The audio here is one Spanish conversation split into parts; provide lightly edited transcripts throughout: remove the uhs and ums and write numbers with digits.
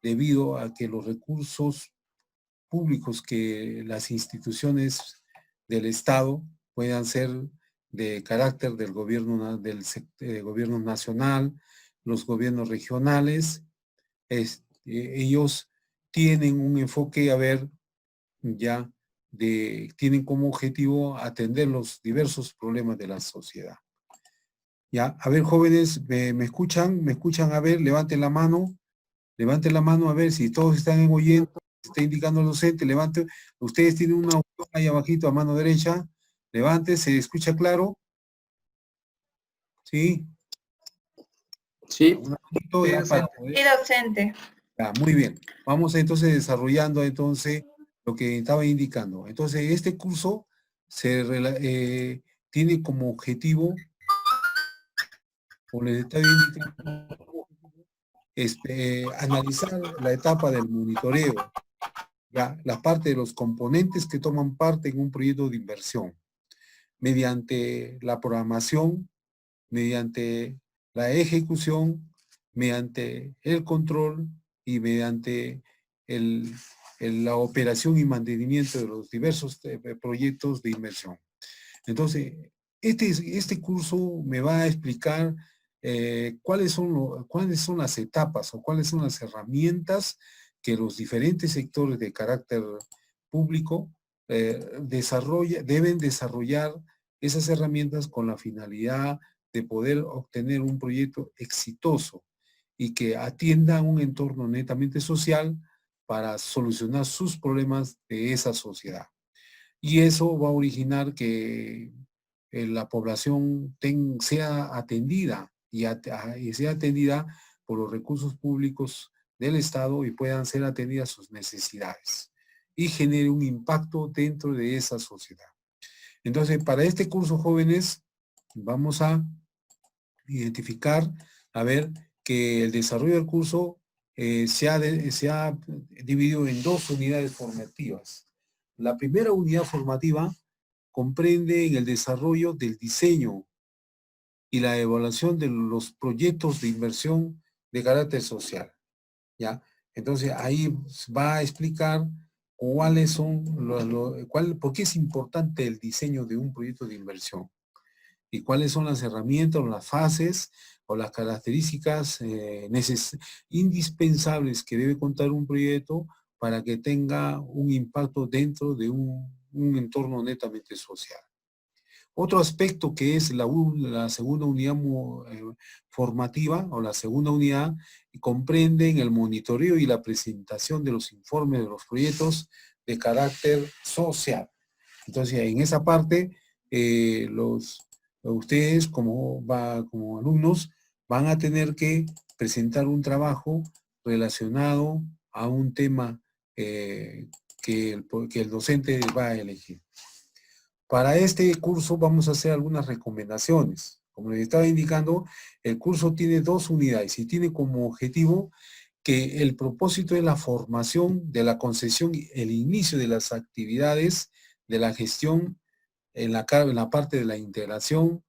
debido a que los recursos públicos que las instituciones del Estado puedan ser de carácter del gobierno, gobierno nacional, los gobiernos regionales, ellos tienen un enfoque, a ver, ya, tienen como objetivo atender los diversos problemas de la sociedad. Ya, a ver, jóvenes, ¿me escuchan? ¿Me escuchan? A ver, levanten la mano, a ver si todos están oyendo, está indicando el docente, levanten, ustedes tienen una opción ahí abajito a mano derecha, levante, ¿se escucha claro? ¿Sí? Sí. Un poquito ya para poder. Sí, docente. Ya, muy bien. Vamos entonces desarrollando entonces lo que estaba indicando. Entonces, este curso tiene como objetivo, o les estaba indicando, analizar la etapa del monitoreo, ya, la parte de los componentes que toman parte en un proyecto de inversión, mediante la programación, mediante la ejecución, mediante el control y mediante la operación y mantenimiento de los diversos proyectos de inversión. Entonces, este curso me va a explicar cuáles son las etapas o cuáles son las herramientas que los diferentes sectores de carácter público deben desarrollar esas herramientas con la finalidad de poder obtener un proyecto exitoso y que atienda a un entorno netamente social para solucionar sus problemas de esa sociedad. Y eso va a originar que la población sea atendida y sea atendida por los recursos públicos del Estado y puedan ser atendidas sus necesidades y genere un impacto dentro de esa sociedad. Entonces, para este curso, jóvenes, vamos a identificar, a ver, que el desarrollo del curso se ha dividido en 2 unidades formativas. La primera unidad formativa comprende en el desarrollo del diseño y la evaluación de los proyectos de inversión de carácter social, ¿ya? Entonces, ahí va a explicar cuáles son, por qué es importante el diseño de un proyecto de inversión y cuáles son las herramientas o las fases o las características indispensables que debe contar un proyecto para que tenga un impacto dentro de un entorno netamente social. Otro aspecto que es la segunda unidad formativa o la segunda unidad comprende en el monitoreo y la presentación de los informes de los proyectos de carácter social. Entonces, en esa parte, ustedes como alumnos van a tener que presentar un trabajo relacionado a un tema que el docente va a elegir. Para este curso vamos a hacer algunas recomendaciones. Como les estaba indicando, el curso tiene 2 unidades y tiene como objetivo que el propósito es la formación de la concesión, el inicio de las actividades de la gestión en la parte de la integración,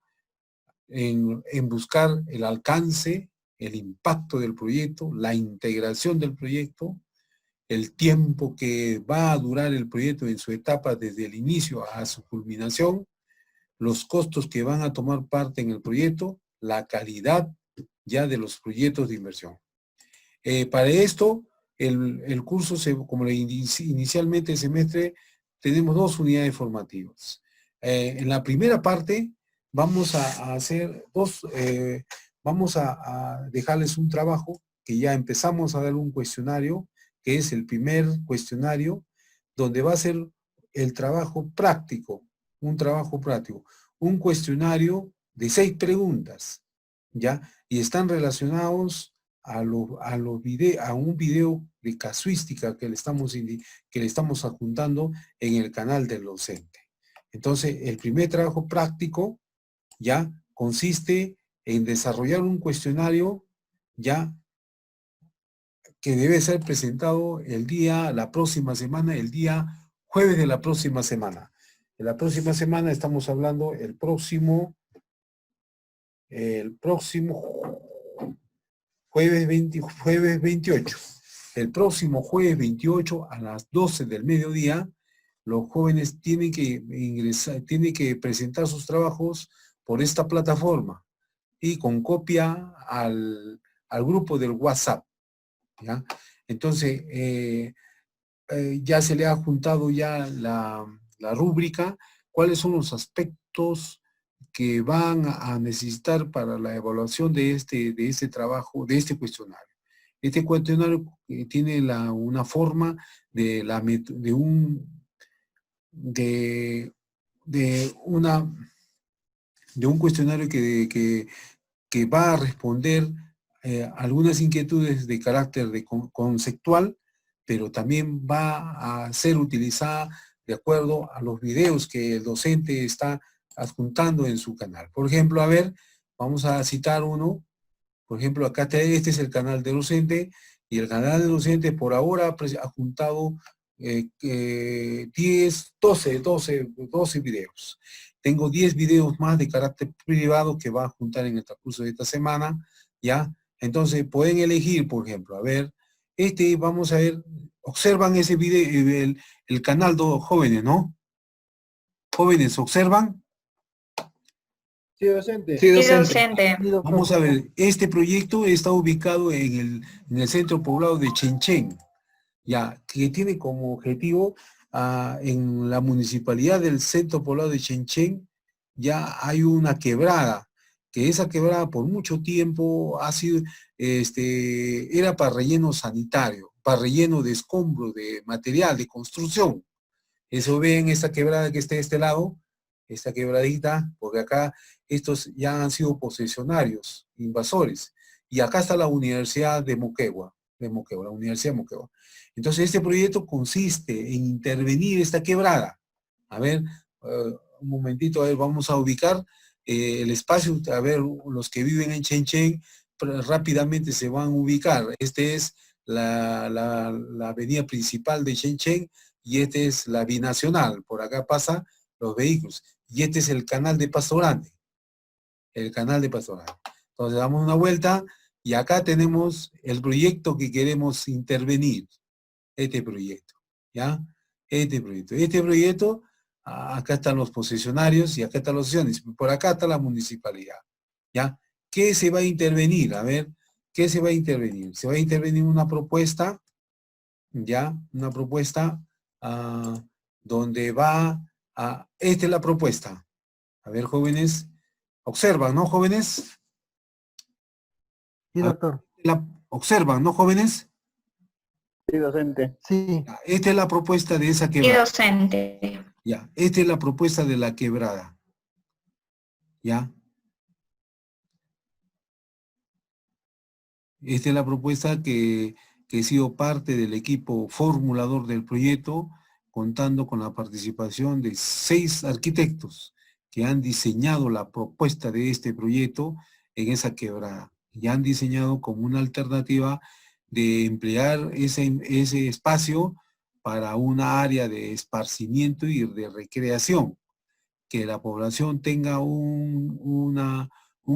en buscar el alcance, el impacto del proyecto, la integración del proyecto, el tiempo que va a durar el proyecto en su etapa desde el inicio a su culminación, los costos que van a tomar parte en el proyecto, la calidad ya de los proyectos de inversión. Para esto, el curso, como inicialmente el semestre, tenemos 2 unidades formativas. En la primera parte, vamos a hacer vamos a dejarles un trabajo que ya empezamos a dar un cuestionario, que es el primer cuestionario, donde va a ser el trabajo práctico, un trabajo práctico, un cuestionario de 6 preguntas, ¿ya? Y están relacionados a un video de casuística que le estamos adjuntando en el canal del docente. Entonces, el primer trabajo práctico ya consiste en desarrollar un cuestionario ya que debe ser presentado la próxima semana, el día jueves de la próxima semana. En la próxima semana estamos hablando el próximo jueves 28. el próximo jueves 28 a las 12 del mediodía, los jóvenes tienen que ingresar, tienen que presentar sus trabajos por esta plataforma y con copia al grupo del WhatsApp, ¿ya? Entonces, ya se le ha juntado ya la rúbrica, cuáles son los aspectos que van a necesitar para la evaluación de este trabajo, de este cuestionario. Este cuestionario tiene una forma de, de un cuestionario que va a responder algunas inquietudes de carácter conceptual, pero también va a ser utilizada de acuerdo a los videos que el docente está adjuntando en su canal. Por ejemplo, a ver, vamos a citar uno. Por ejemplo, acá este es el canal del docente, y el canal del docente por ahora ha juntado 10, 12 videos. Tengo 10 videos más de carácter privado que va a juntar en el transcurso de esta semana, ¿ya? Entonces, pueden elegir, por ejemplo, a ver, vamos a ver, observan ese video, el canal de jóvenes, ¿no? Jóvenes, ¿observan? Sí, docente. Sí, Sí, docente. docente. Vamos a ver, este proyecto está ubicado en el centro poblado de Chenchen, ya, que tiene como objetivo en la municipalidad del centro poblado de Chenchen, ya hay una quebrada, que esa quebrada por mucho tiempo ha sido, era para relleno sanitario, para relleno de escombros, de material, de construcción. Eso ven esta quebrada que está de este lado, esta quebradita, porque acá estos ya han sido posesionarios, invasores. Y acá está la Universidad de Moquegua, la Universidad de Moquegua. Entonces este proyecto consiste en intervenir esta quebrada. A ver, un momentito, a ver, vamos a ubicar el espacio, a ver, los que viven en Chenchen rápidamente se van a ubicar. Este es la avenida principal de Chenchen, y esta es la binacional, por acá pasan los vehículos, y este es el canal de Pasto Grande, el canal de Pasto Grande. Entonces damos una vuelta, y acá tenemos el proyecto que queremos intervenir, este proyecto, ¿ya? Este proyecto, acá están los posesionarios, y acá están los acciones, por acá está la municipalidad, ¿ya? ¿Qué se va a intervenir? A ver, ¿qué se va a intervenir? Se va a intervenir una propuesta, ¿ya? Una propuesta donde esta es la propuesta. A ver, jóvenes, observan, ¿no, jóvenes? Sí, doctor. Observan, ¿no, jóvenes? Sí, docente. Sí. Ya, esta es la propuesta de esa Sí, quebrada. docente. Ya, esta es la propuesta de la quebrada. ¿Ya? Esta es la propuesta que he sido parte del equipo formulador del proyecto, contando con la participación de 6 arquitectos que han diseñado la propuesta de este proyecto en esa quebrada. Y han diseñado como una alternativa de emplear ese espacio para una área de esparcimiento y de recreación, que la población tenga un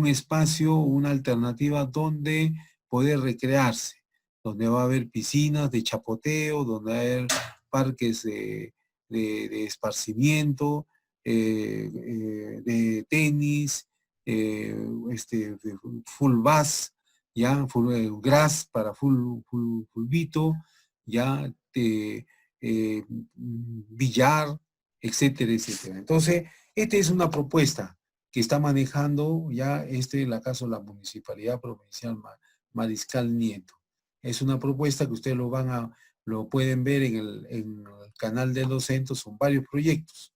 espacio, una alternativa donde poder recrearse, donde va a haber piscinas de chapoteo, donde va a haber parques de esparcimiento, de tenis, de full bass, ya, full grass para fulbito, ya, billar, etcétera, etcétera. Entonces, esta es una propuesta que está manejando ya en la caso de la Municipalidad Provincial Mariscal Nieto. Es una propuesta que ustedes lo pueden ver en el canal del docente. Son varios proyectos.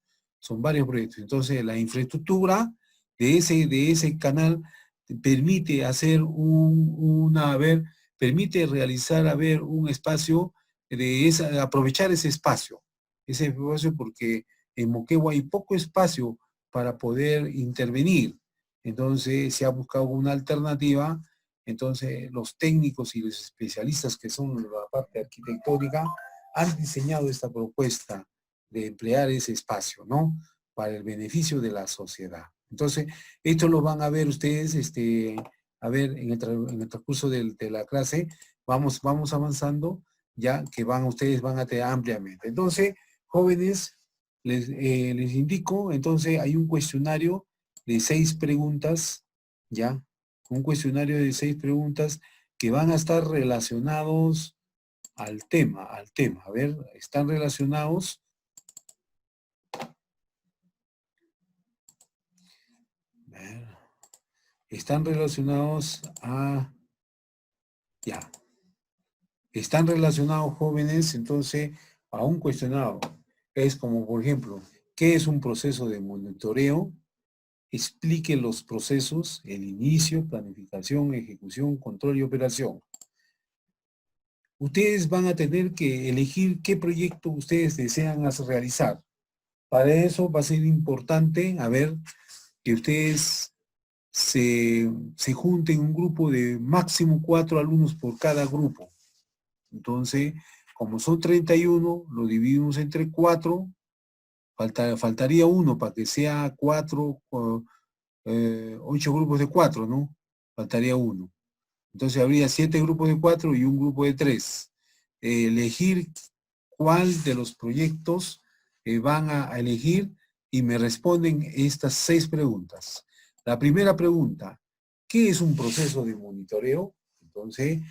Entonces, la infraestructura de ese canal permite hacer permite realizar, un espacio aprovechar ese espacio porque en Moquegua hay poco espacio para poder intervenir. Entonces se ha buscado una alternativa. Entonces los técnicos y los especialistas que son la parte arquitectónica han diseñado esta propuesta de emplear ese espacio, ¿no? Para el beneficio de la sociedad. Entonces, esto lo van a ver ustedes, a ver, en el transcurso de la clase, vamos avanzando, ya que ustedes van a tener ampliamente. Entonces, jóvenes, les indico, entonces hay un cuestionario de 6 preguntas, ya, un cuestionario de 6 preguntas que van a estar relacionados al tema. A ver, están relacionados. A ver, están relacionados a, ya, están relacionados, jóvenes, entonces, a un cuestionario. Es como, por ejemplo, ¿qué es un proceso de monitoreo? Explique los procesos, el inicio, planificación, ejecución, control y operación. Ustedes van a tener que elegir qué proyecto ustedes desean realizar. Para eso va a ser importante, a ver, que ustedes se junten un grupo de máximo 4 alumnos por cada grupo. Entonces, como son 31, lo dividimos entre 4, faltaría uno para que sea 4, 8 grupos de 4, ¿no? Faltaría uno. Entonces habría 7 grupos de 4 y un grupo de 3. Elegir cuál de los proyectos van a elegir y me responden estas 6 preguntas. La primera pregunta, ¿qué es un proceso de monitoreo? Entonces,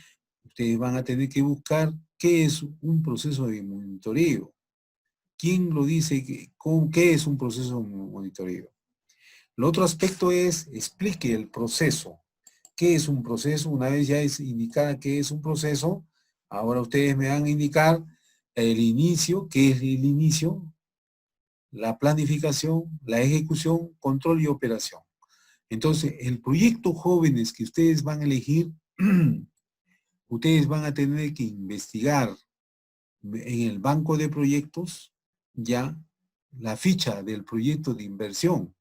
ustedes van a tener que buscar qué es un proceso de monitoreo. ¿Quién lo dice? ¿Qué es un proceso de monitoreo? El otro aspecto es, explique el proceso. ¿Qué es un proceso? Una vez ya es indicada qué es un proceso, ahora ustedes me van a indicar el inicio, qué es el inicio, la planificación, la ejecución, control y operación. Entonces, el proyecto jóvenes que ustedes van a elegir, ustedes van a tener que investigar en el banco de proyectos, ya, la ficha del proyecto de inversión,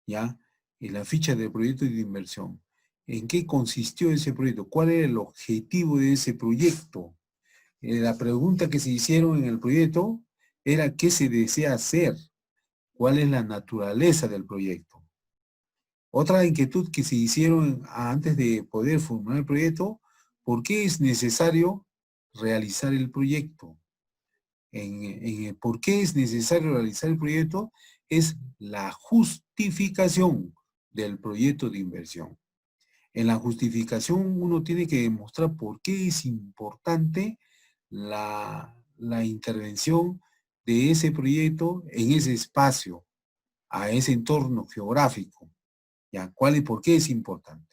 ya, y la ficha del proyecto de inversión. ¿En qué consistió ese proyecto? ¿Cuál era el objetivo de ese proyecto? La pregunta que se hicieron en el proyecto era ¿qué se desea hacer? ¿Cuál es la naturaleza del proyecto? Otra inquietud que se hicieron antes de poder formular el proyecto, ¿por qué es necesario realizar el proyecto? ¿Por qué es necesario realizar el proyecto? Es la justificación del proyecto de inversión. En la justificación uno tiene que demostrar por qué es importante la intervención de ese proyecto en ese espacio, a ese entorno geográfico. ¿Ya? ¿Cuál y por qué es importante?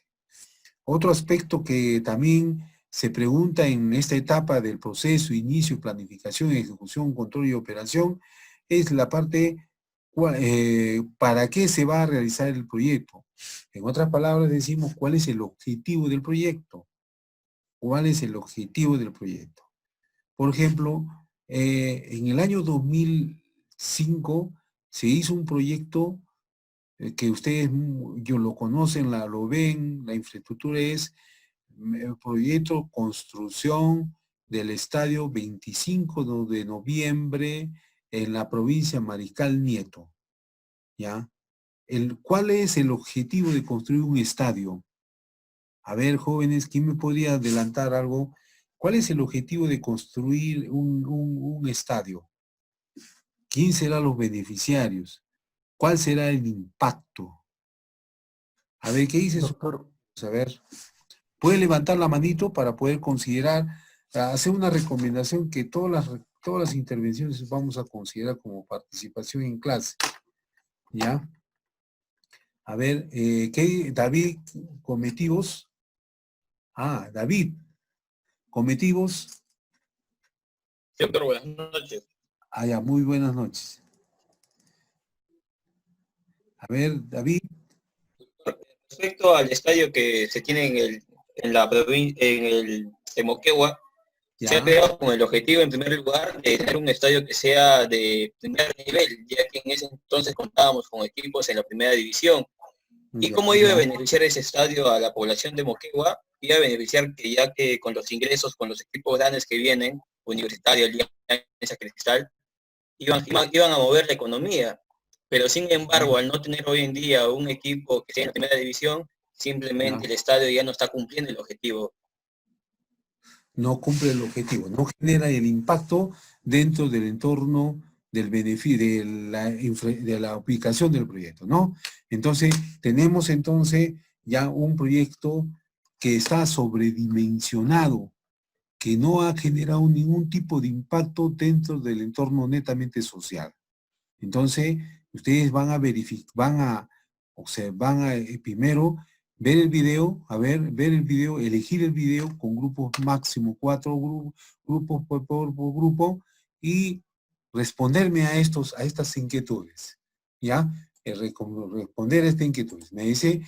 Otro aspecto que también se pregunta en esta etapa del proceso, inicio, planificación, ejecución, control y operación, es la parte ¿para qué se va a realizar el proyecto? En otras palabras decimos cuál es el objetivo del proyecto. ¿Cuál es el objetivo del proyecto? Por ejemplo, en el año 2005 se hizo un proyecto que ustedes yo lo conocen, lo ven, la infraestructura es el proyecto construcción del estadio 25 de noviembre en la provincia Mariscal Nieto, ¿ya? ¿Cuál es el objetivo de construir un estadio? A ver, jóvenes, ¿quién me podría adelantar algo? ¿Cuál es el objetivo de construir un estadio? ¿Quién serán los beneficiarios? ¿Cuál será el impacto? A ver, ¿qué dice? Doctor, A ver, puede levantar la manito para poder considerar, hacer una recomendación que todas las intervenciones vamos a considerar como participación en clase. ¿Ya? A ver, David, cometivos. Ah, David, cometivos. Doctor, buenas noches. Ah, ya, muy buenas noches. A ver, David. Respecto al estadio que se tiene en la provincia, en Moquegua, Ya. se ha creado con el objetivo, en primer lugar, de tener un estadio que sea de primer nivel, ya que en ese entonces contábamos con equipos en la primera división. ¿Y cómo iba a beneficiar ese estadio a la población de Moquegua? Iba a beneficiar que ya que con los ingresos, con los equipos grandes que vienen, Universitario, Alianza Cristal, iban a mover la economía. Pero sin embargo, al no tener hoy en día un equipo que esté en la primera división, simplemente el estadio ya no está cumpliendo el objetivo. no cumple el objetivo, no genera el impacto dentro del entorno del beneficio, de la ubicación del proyecto, ¿no? Entonces, tenemos entonces ya un proyecto que está sobredimensionado, que no ha generado ningún tipo de impacto dentro del entorno netamente social. Entonces, ustedes van a verificar, primero ver el video, ver el video, elegir el video con grupos máximo 4 grupos por grupo y responderme a estas inquietudes, ¿ya? Responder a estas inquietudes. Me dice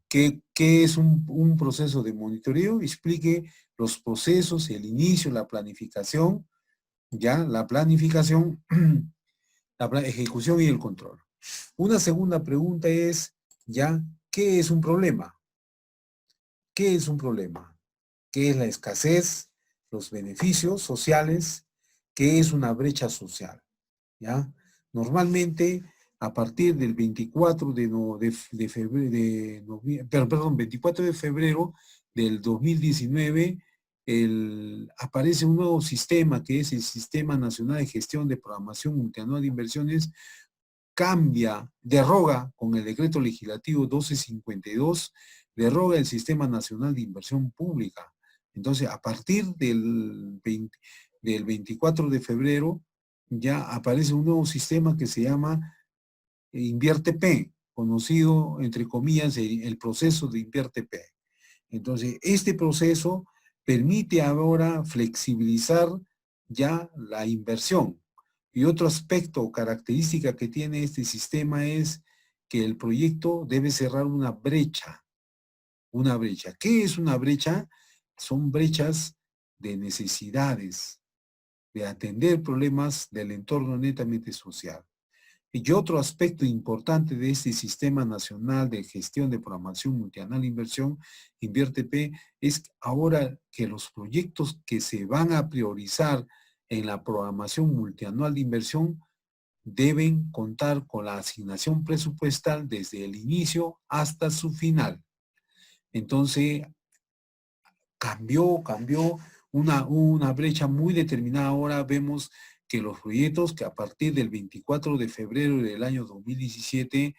qué es un proceso de monitoreo, explique los procesos, el inicio, la planificación, ¿ya? La planificación, ejecución y el control. Una segunda pregunta es, ¿ya? ¿Qué es un problema? ¿Qué es un problema? ¿Qué es la escasez? Los beneficios sociales. ¿Qué es una brecha social? ¿Ya? Normalmente, a partir del 24 de febrero, 24 de febrero del 2019, aparece un nuevo sistema que es el Sistema Nacional de Gestión de Programación Multianual de Inversiones, deroga con el decreto legislativo 1252, deroga el Sistema Nacional de Inversión Pública. Entonces, a partir del 24 de febrero, ya aparece un nuevo sistema que se llama Invierte P, conocido, entre comillas, el proceso de Invierte P. Entonces, este proceso permite ahora flexibilizar ya la inversión. Y otro aspecto o característica que tiene este sistema es que el proyecto debe cerrar una brecha. Una brecha. ¿Qué es una brecha? Son brechas de necesidades, de atender problemas del entorno netamente social. Y otro aspecto importante de este Sistema Nacional de Gestión de Programación Multianual de Inversión, InvierteP, es ahora que los proyectos que se van a priorizar en la programación multianual de inversión deben contar con la asignación presupuestal desde el inicio hasta su final. Entonces, cambió una brecha muy determinada. Ahora vemos que los proyectos que a partir del 24 de febrero del año 2017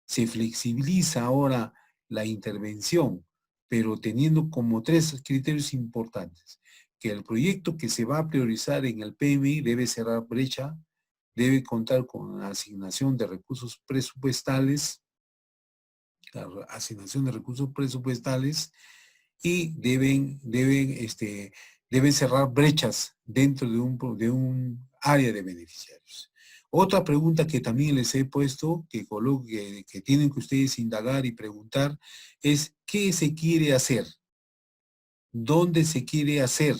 se flexibiliza ahora la intervención, pero teniendo como 3 criterios importantes: que el proyecto que se va a priorizar en el PMI debe cerrar brecha, debe contar con la asignación de recursos presupuestales, y deben cerrar brechas dentro de un área de beneficiarios. Otra pregunta que también les he puesto, que tienen que ustedes indagar y preguntar, es ¿qué se quiere hacer? ¿Dónde se quiere hacer?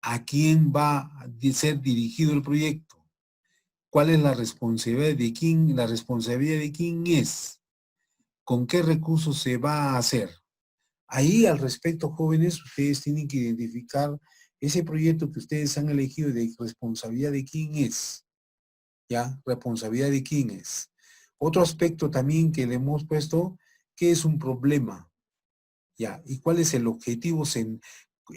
¿A quién va a ser dirigido el proyecto? ¿Cuál es la responsabilidad de quién? ¿La responsabilidad de quién es? ¿Con qué recursos se va a hacer? Ahí, al respecto, jóvenes, ustedes tienen que identificar ese proyecto que ustedes han elegido, de responsabilidad de quién es. ¿Ya? Responsabilidad de quién es. Otro aspecto también que le hemos puesto, ¿qué es un problema? ¿Ya? ¿Y cuál es el objetivo?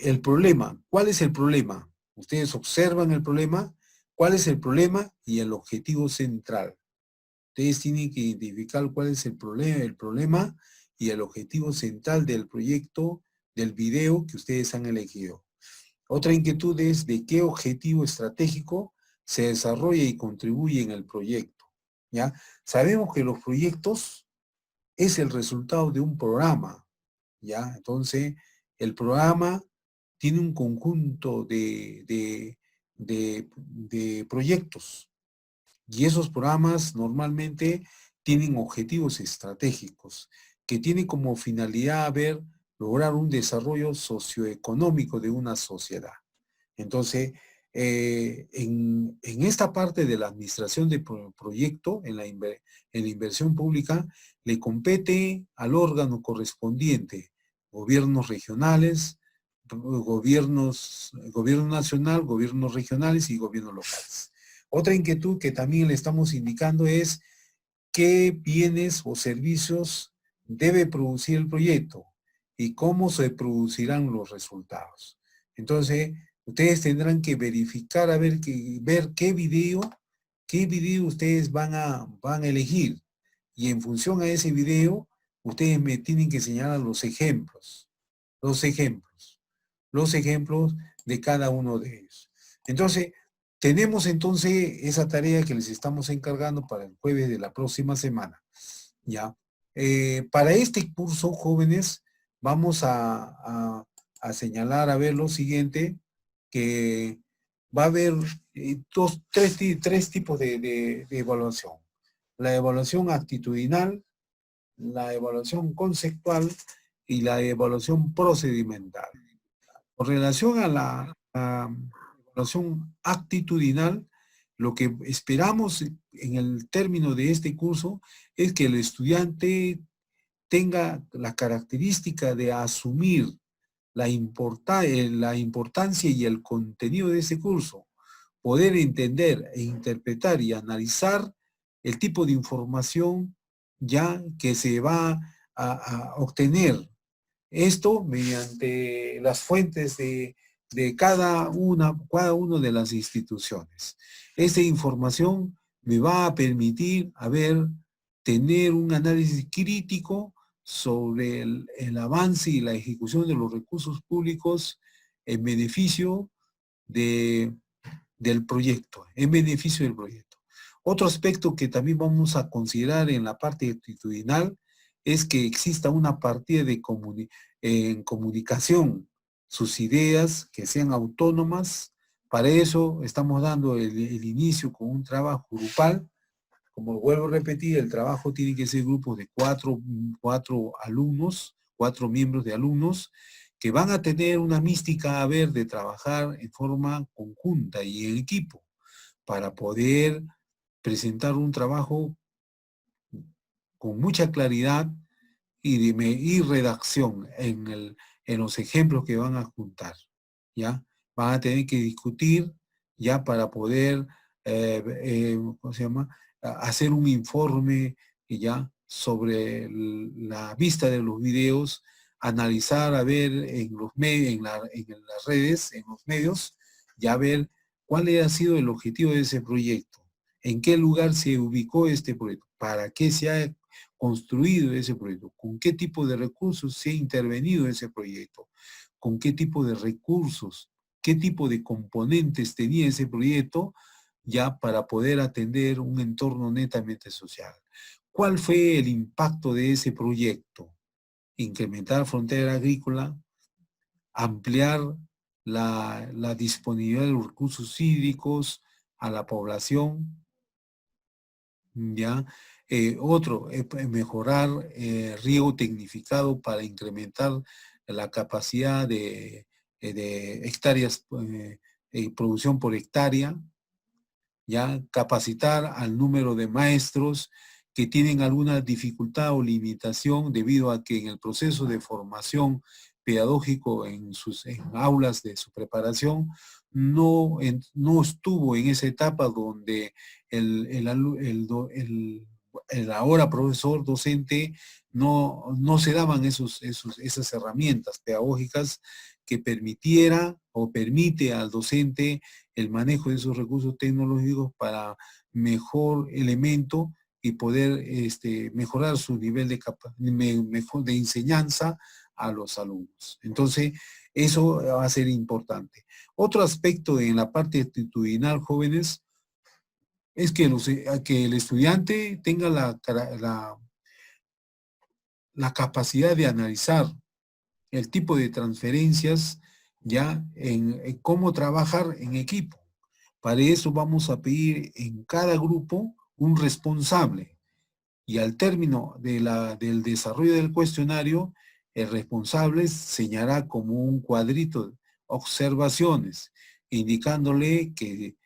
El problema. ¿Cuál es el problema? Ustedes observan el problema, cuál es el problema y el objetivo central. Ustedes tienen que identificar cuál es el problema y el objetivo central del proyecto, del video que ustedes han elegido. Otra inquietud es de qué objetivo estratégico se desarrolla y contribuye en el proyecto. ¿Ya? Sabemos que los proyectos es el resultado de un programa. ¿Ya? Entonces, el programa tiene un conjunto de proyectos. Y esos programas normalmente tienen objetivos estratégicos que tienen como finalidad lograr un desarrollo socioeconómico de una sociedad. Entonces, en esta parte de la administración de proyecto, en la inversión pública, le compete al órgano correspondiente, gobiernos regionales, gobierno nacional, gobiernos regionales y gobiernos locales. Otra inquietud que también le estamos indicando es qué bienes o servicios debe producir el proyecto y cómo se producirán los resultados. Entonces, ustedes tendrán que verificar, ver qué video ustedes van a elegir. Y en función a ese video, ustedes me tienen que señalar los ejemplos de cada uno de ellos. Entonces, tenemos entonces esa tarea que les estamos encargando para el jueves de la próxima semana. ¿Ya? Para este curso, jóvenes, vamos a señalar, a ver lo siguiente, que va a haber tres tipos de evaluación. La evaluación actitudinal, la evaluación conceptual y la evaluación procedimental. Con relación a la evaluación actitudinal, lo que esperamos en el término de este curso es que el estudiante tenga la característica de asumir la importancia y el contenido de ese curso, poder entender e interpretar y analizar el tipo de información ya que se va a obtener. Esto mediante las fuentes de cada una de las instituciones. Esta información me va a permitir, tener un análisis crítico sobre el avance y la ejecución de los recursos públicos en beneficio del proyecto, Otro aspecto que también vamos a considerar en la parte actitudinal es que exista una partida en comunicación, sus ideas que sean autónomas. Para eso estamos dando el inicio con un trabajo grupal. Como vuelvo a repetir, el trabajo tiene que ser grupos de cuatro alumnos, 4 miembros de alumnos, que van a tener una mística de trabajar en forma conjunta y en equipo, para poder presentar un trabajo con mucha claridad y redacción en los ejemplos que van a juntar, ¿ya? Van a tener que discutir ya para poder, hacer un informe ya sobre la vista de los videos, analizar, en los medios, en las redes, en los medios, ya ver cuál ha sido el objetivo de ese proyecto, en qué lugar se ubicó este proyecto, para qué se ha construido ese proyecto, con qué tipo de recursos se ha intervenido en ese proyecto, con qué tipo de recursos, qué tipo de componentes tenía ese proyecto, ya para poder atender un entorno netamente social. ¿Cuál fue el impacto de ese proyecto? Incrementar frontera agrícola, ampliar la disponibilidad de los recursos hídricos a la población, ¿ya? Mejorar riego tecnificado para incrementar la capacidad de hectáreas, producción por hectárea, ya capacitar al número de maestros que tienen alguna dificultad o limitación debido a que en el proceso de formación pedagógico en aulas de su preparación no estuvo en esa etapa donde el ahora profesor docente no se daban esas herramientas pedagógicas que permitiera o permite al docente el manejo de esos recursos tecnológicos para mejor elemento y poder mejorar su nivel de enseñanza a los alumnos. Entonces, eso va a ser importante. Otro aspecto en la parte actitudinal, jóvenes, es que el estudiante tenga la capacidad de analizar el tipo de transferencias ya en cómo trabajar en equipo. Para eso vamos a pedir en cada grupo un responsable y al término del desarrollo del cuestionario, el responsable señalará como un cuadrito observaciones, indicándole que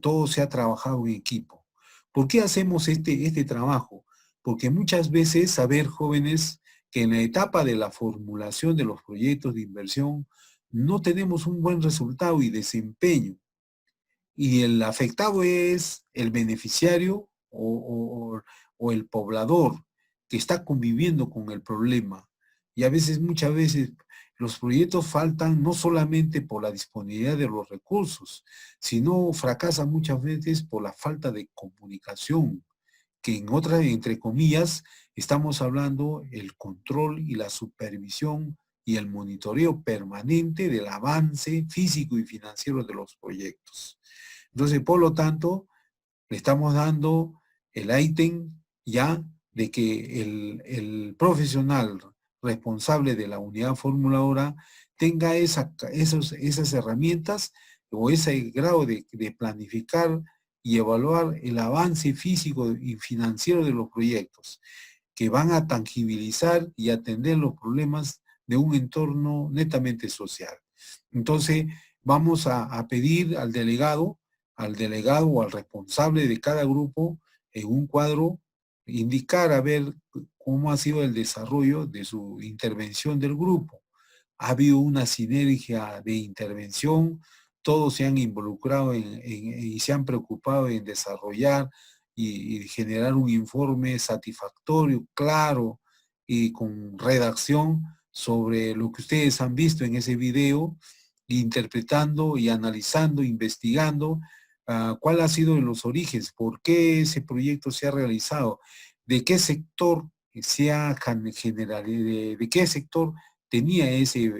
todo se ha trabajado en equipo. ¿Por qué hacemos este trabajo? Porque muchas veces, jóvenes, que en la etapa de la formulación de los proyectos de inversión no tenemos un buen resultado y desempeño. Y el afectado es el beneficiario o el poblador que está conviviendo con el problema. y muchas veces, los proyectos faltan no solamente por la disponibilidad de los recursos, sino fracasan muchas veces por la falta de comunicación, que en otras, entre comillas, estamos hablando el control y la supervisión y el monitoreo permanente del avance físico y financiero de los proyectos. Entonces, por lo tanto, le estamos dando el ítem ya de que el profesional responsable de la unidad formuladora tenga esas herramientas o ese grado de planificar y evaluar el avance físico y financiero de los proyectos, que van a tangibilizar y atender los problemas de un entorno netamente social. Entonces, vamos a pedir al delegado o al responsable de cada grupo en un cuadro, indicar a ver cómo ha sido el desarrollo de su intervención del grupo. Ha habido una sinergia de intervención, todos se han involucrado y se han preocupado en desarrollar y generar un informe satisfactorio, claro y con redacción sobre lo que ustedes han visto en ese video, interpretando y analizando, investigando cuál ha sido los orígenes, por qué ese proyecto se ha realizado, de qué sector se ha generado, de qué sector tenía ese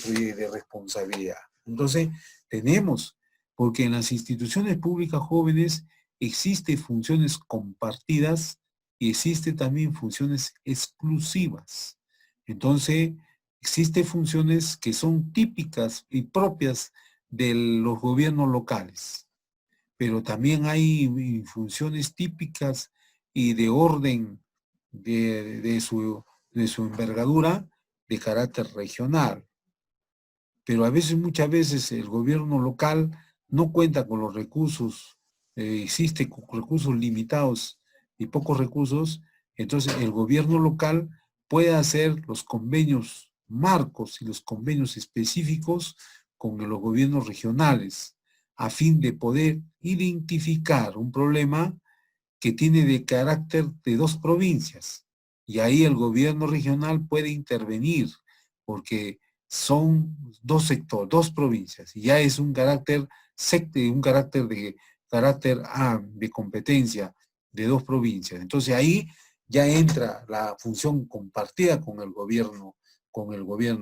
proyecto de responsabilidad. Entonces, tenemos, porque en las instituciones públicas jóvenes existen funciones compartidas y existen también funciones exclusivas. Entonces, existen funciones que son típicas y propias de los gobiernos locales, pero también hay funciones típicas y de orden de su envergadura de carácter regional. Pero muchas veces el gobierno local no cuenta con los recursos, existe con recursos limitados y pocos recursos, entonces el gobierno local puede hacer los convenios marcos y los convenios específicos con los gobiernos regionales a fin de poder identificar un problema que tiene de carácter de dos provincias. Y ahí el gobierno regional puede intervenir porque son dos sectores, dos provincias, y ya es un carácter de competencia de dos provincias. Entonces ahí ya entra la función compartida con el gobierno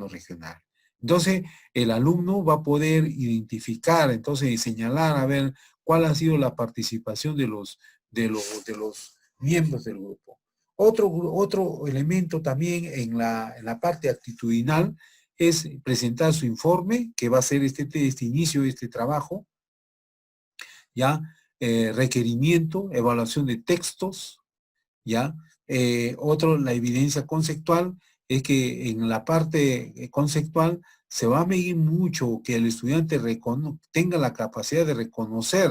regional. Entonces el alumno va a poder identificar, entonces y señalar a ver cuál ha sido la participación de los miembros del grupo. Otro elemento también en la parte actitudinal es presentar su informe, que va a ser este inicio de este trabajo, ¿ya? Requerimiento, evaluación de textos, ¿ya? La evidencia conceptual es que en la parte conceptual se va a medir mucho que el estudiante tenga la capacidad de reconocer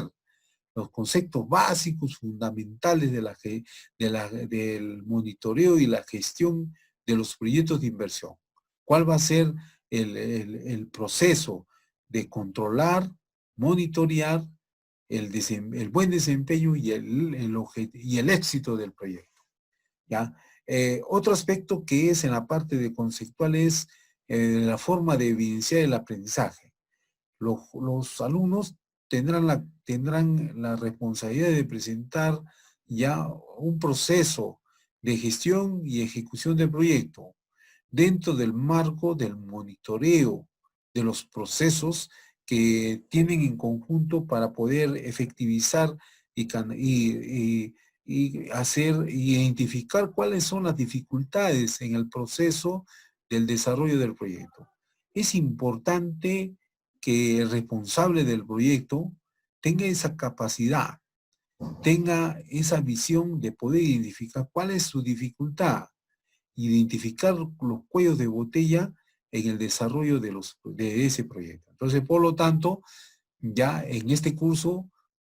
los conceptos básicos, fundamentales del monitoreo y la gestión de los proyectos de inversión. ¿Cuál va a ser el proceso de controlar, monitorear el buen desempeño y el éxito del proyecto? ¿Ya? Otro aspecto que es en la parte de conceptual es la forma de evidenciar el aprendizaje. Los alumnos tendrán la responsabilidad de presentar ya un proceso de gestión y ejecución del proyecto dentro del marco del monitoreo de los procesos que tienen en conjunto para poder efectivizar y identificar cuáles son las dificultades en el proceso del desarrollo del proyecto. Es importante que el responsable del proyecto tenga esa capacidad, tenga esa visión de poder identificar cuál es su dificultad, identificar los cuellos de botella en el desarrollo de ese proyecto. Entonces, por lo tanto, ya en este curso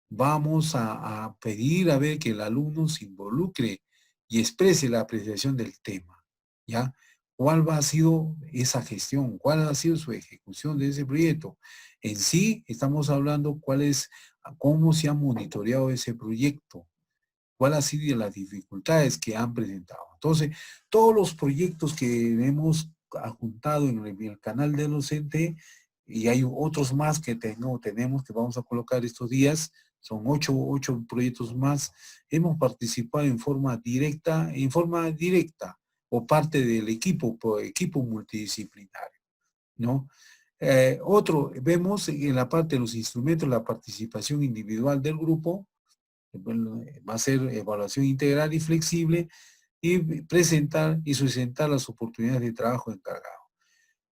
vamos a pedir a ver que el alumno se involucre y exprese la apreciación del tema, ¿ya? ¿Cuál ha sido esa gestión? ¿Cuál ha sido su ejecución de ese proyecto? En sí, estamos hablando cómo se ha monitoreado ese proyecto, cuál ha sido las dificultades que han presentado. Entonces, todos los proyectos que hemos adjuntado en el canal del docente, y hay otros más que tenemos que vamos a colocar estos días, son ocho proyectos más, hemos participado en forma directa o parte del equipo multidisciplinario, ¿no? Vemos en la parte de los instrumentos la participación individual del grupo, bueno, va a ser evaluación integral y flexible y presentar y sustentar las oportunidades de trabajo encargado.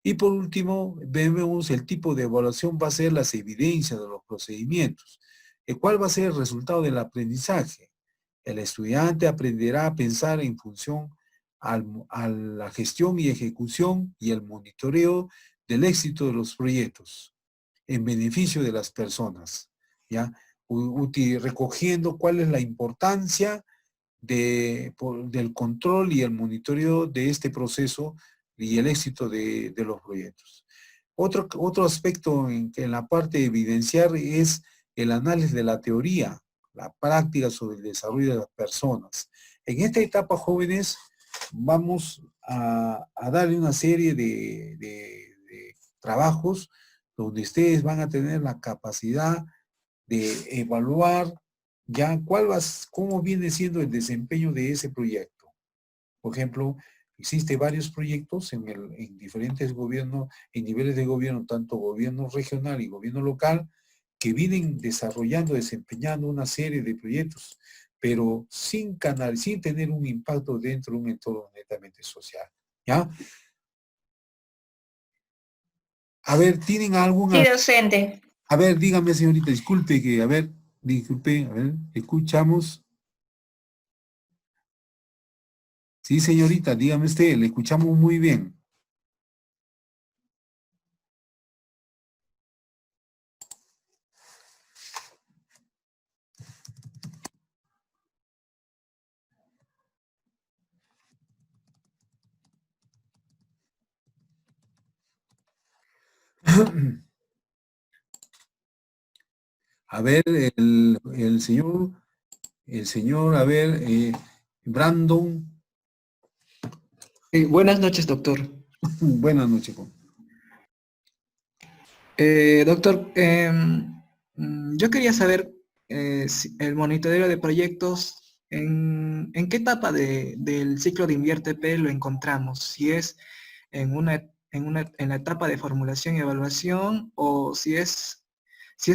Y por último, vemos el tipo de evaluación va a ser las evidencias de los procedimientos. ¿Cuál va a ser el resultado del aprendizaje? El estudiante aprenderá a pensar en función a la gestión y ejecución y el monitoreo del éxito de los proyectos en beneficio de las personas, ¿ya? Recogiendo cuál es la importancia del control y el monitoreo de este proceso y el éxito de los proyectos. Otro aspecto en la parte de evidenciar es el análisis de la teoría, la práctica sobre el desarrollo de las personas. En esta etapa, jóvenes, vamos a darle una serie de trabajos donde ustedes van a tener la capacidad de evaluar ya cómo viene siendo el desempeño de ese proyecto. Por ejemplo, existe varios proyectos en diferentes gobiernos, en niveles de gobierno, tanto gobierno regional y gobierno local, que vienen desarrollando, desempeñando una serie de proyectos, pero sin tener un impacto dentro de un entorno netamente social. ¿Ya? A ver, ¿tienen alguna? Sí, docente. A ver, dígame, señorita, disculpe, a ver, escuchamos. Sí, señorita, dígame usted, le escuchamos muy bien. A ver, el señor, a ver, Brandon. Buenas noches, doctor. Buenas noches. Doctor, yo quería saber si el monitoreo de proyectos, ¿en qué etapa del ciclo de Invierte P lo encontramos? Si es en la etapa de formulación y evaluación, o si es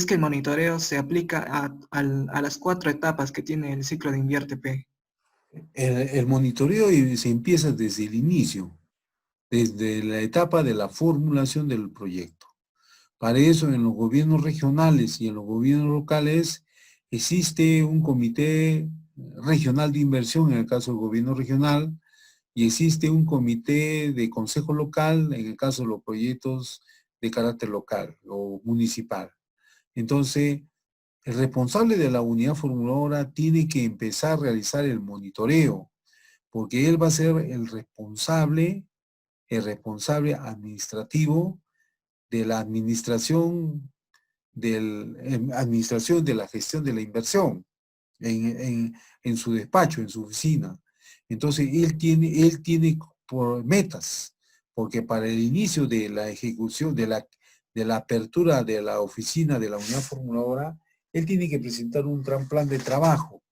que el monitoreo se aplica a las 4 etapas que tiene el ciclo de Invierte P. El monitoreo se empieza desde el inicio, desde la etapa de la formulación del proyecto. Para eso, en los gobiernos regionales y en los gobiernos locales, existe un comité regional de inversión, en el caso del gobierno regional, y existe un comité de consejo local, en el caso de los proyectos de carácter local o municipal. Entonces, el responsable de la unidad formuladora tiene que empezar a realizar el monitoreo, porque él va a ser el responsable administrativo de la administración de la gestión de la inversión en su despacho, en su oficina. Entonces, él tiene por metas, porque para el inicio de la ejecución, de la apertura de la oficina de la unidad formuladora, él tiene que presentar un gran plan de trabajo.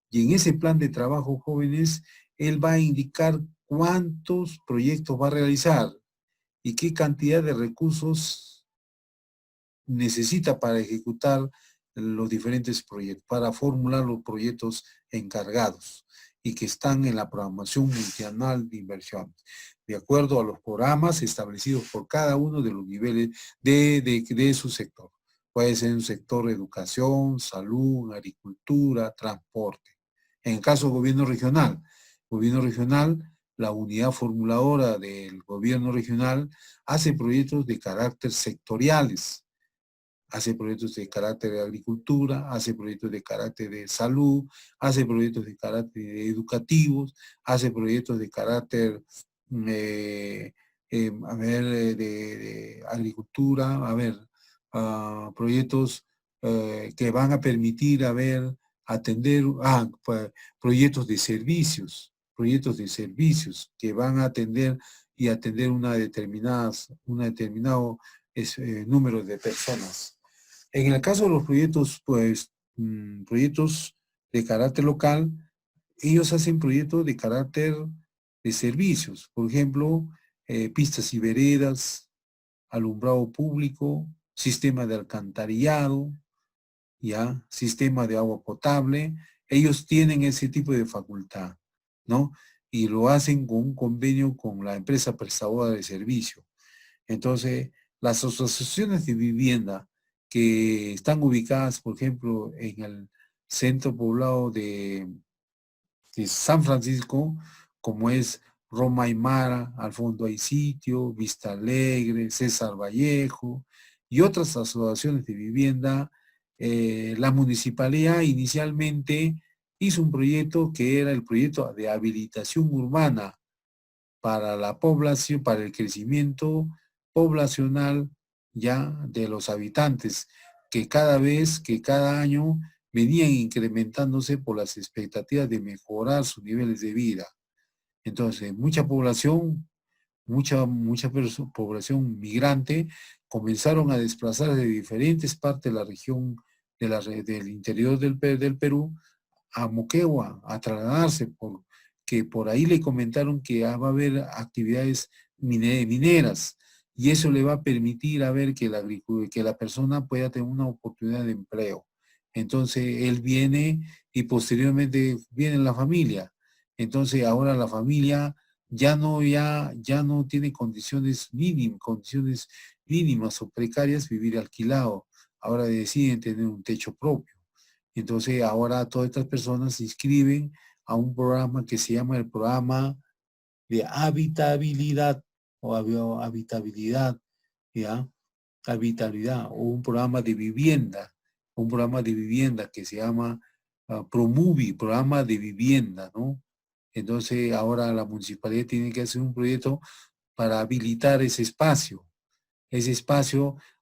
Y en ese plan de trabajo, jóvenes, él va a indicar cuántos proyectos va a realizar y qué cantidad de recursos necesita para ejecutar los diferentes proyectos, para formular los proyectos encargados y que están en la programación multianual de inversiones, de acuerdo a los programas establecidos por cada uno de los niveles de su sector. Puede ser un sector de educación, salud, agricultura, transporte. En el caso del gobierno regional, la unidad formuladora del gobierno regional hace proyectos de carácter sectoriales, hace proyectos de carácter de agricultura, hace proyectos de carácter de salud, hace proyectos de carácter educativos, hace proyectos de carácter, de agricultura, proyectos que van a permitir, atender proyectos de servicios que van a atender y atender un determinado número de personas. En el caso de los proyectos, pues, proyectos de carácter local, ellos hacen proyectos de carácter de servicios, por ejemplo, pistas y veredas, alumbrado público, sistema de alcantarillado, ya, sistema de agua potable. Ellos tienen ese tipo de facultad, ¿no? Y lo hacen con un convenio con la empresa prestadora de servicio. Entonces, las asociaciones de vivienda que están ubicadas, por ejemplo, en el centro poblado de San Francisco, como es Roma Aymara, al fondo hay sitio, Vista Alegre, César Vallejo y otras asociaciones de vivienda, la municipalidad inicialmente hizo un proyecto que era el proyecto de habilitación urbana para la población, para el crecimiento poblacional ya de los habitantes, que cada año venían incrementándose por las expectativas de mejorar sus niveles de vida. Entonces, mucha población población migrante comenzaron a desplazarse de diferentes partes de la región del interior del Perú a Moquegua, a trasladarse, que por ahí le comentaron que va a haber actividades mineras, y eso le va a permitir a ver que la persona pueda tener una oportunidad de empleo. Entonces él viene y posteriormente viene la familia. Entonces ahora la familia ya no tiene condiciones mínimas o precarias vivir alquilado. Ahora deciden tener un techo propio. Entonces ahora todas estas personas se inscriben a un programa que se llama el programa de habitabilidad o habitabilidad, ¿ya? Habitabilidad, o un programa de vivienda que se llama Promuvi, programa de vivienda, ¿no? Entonces ahora la municipalidad tiene que hacer un proyecto para habilitar ese espacio,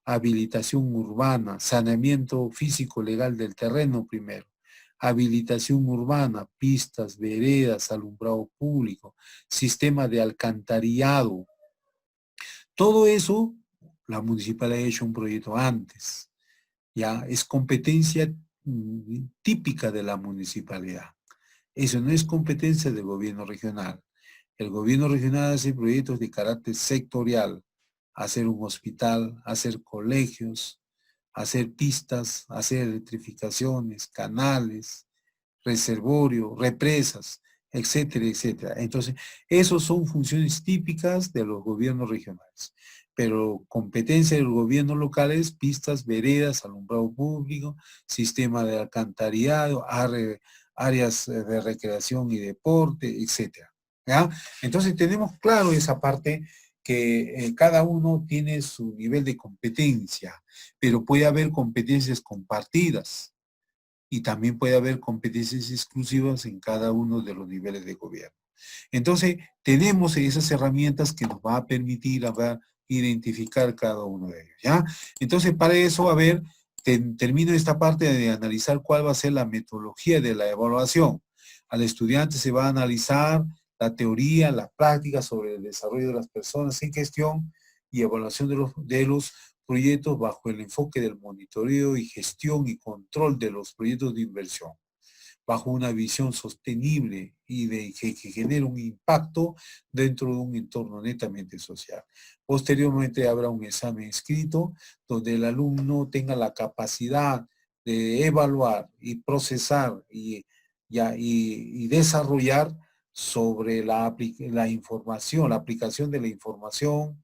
habilitación urbana, saneamiento físico legal del terreno primero, habilitación urbana, pistas, veredas, alumbrado público, sistema de alcantarillado. Todo eso, la municipalidad ha hecho un proyecto antes. Ya es competencia típica de la municipalidad. Eso no es competencia del gobierno regional. El gobierno regional hace proyectos de carácter sectorial, hacer un hospital, hacer colegios, hacer pistas, hacer electrificaciones, canales, reservorio, represas, etcétera, etcétera. Entonces, esos son funciones típicas de los gobiernos regionales. Pero competencia de los gobiernos locales, pistas, veredas, alumbrado público, sistema de alcantarillado, áreas de recreación y deporte, etcétera. ¿Ya? Entonces tenemos claro esa parte que cada uno tiene su nivel de competencia, pero puede haber competencias compartidas y también puede haber competencias exclusivas en cada uno de los niveles de gobierno. Entonces tenemos esas herramientas que nos va a permitir identificar cada uno de ellos, ¿ya? Entonces para eso, a ver, termino esta parte de analizar cuál va a ser la metodología de la evaluación. Al estudiante se va a analizar la teoría, la práctica sobre el desarrollo de las personas en gestión y evaluación de los proyectos bajo el enfoque del monitoreo y gestión y control de los proyectos de inversión, bajo una visión sostenible y que genere un impacto dentro de un entorno netamente social. Posteriormente habrá un examen escrito donde el alumno tenga la capacidad de evaluar y procesar y desarrollar sobre la información, la aplicación de la información,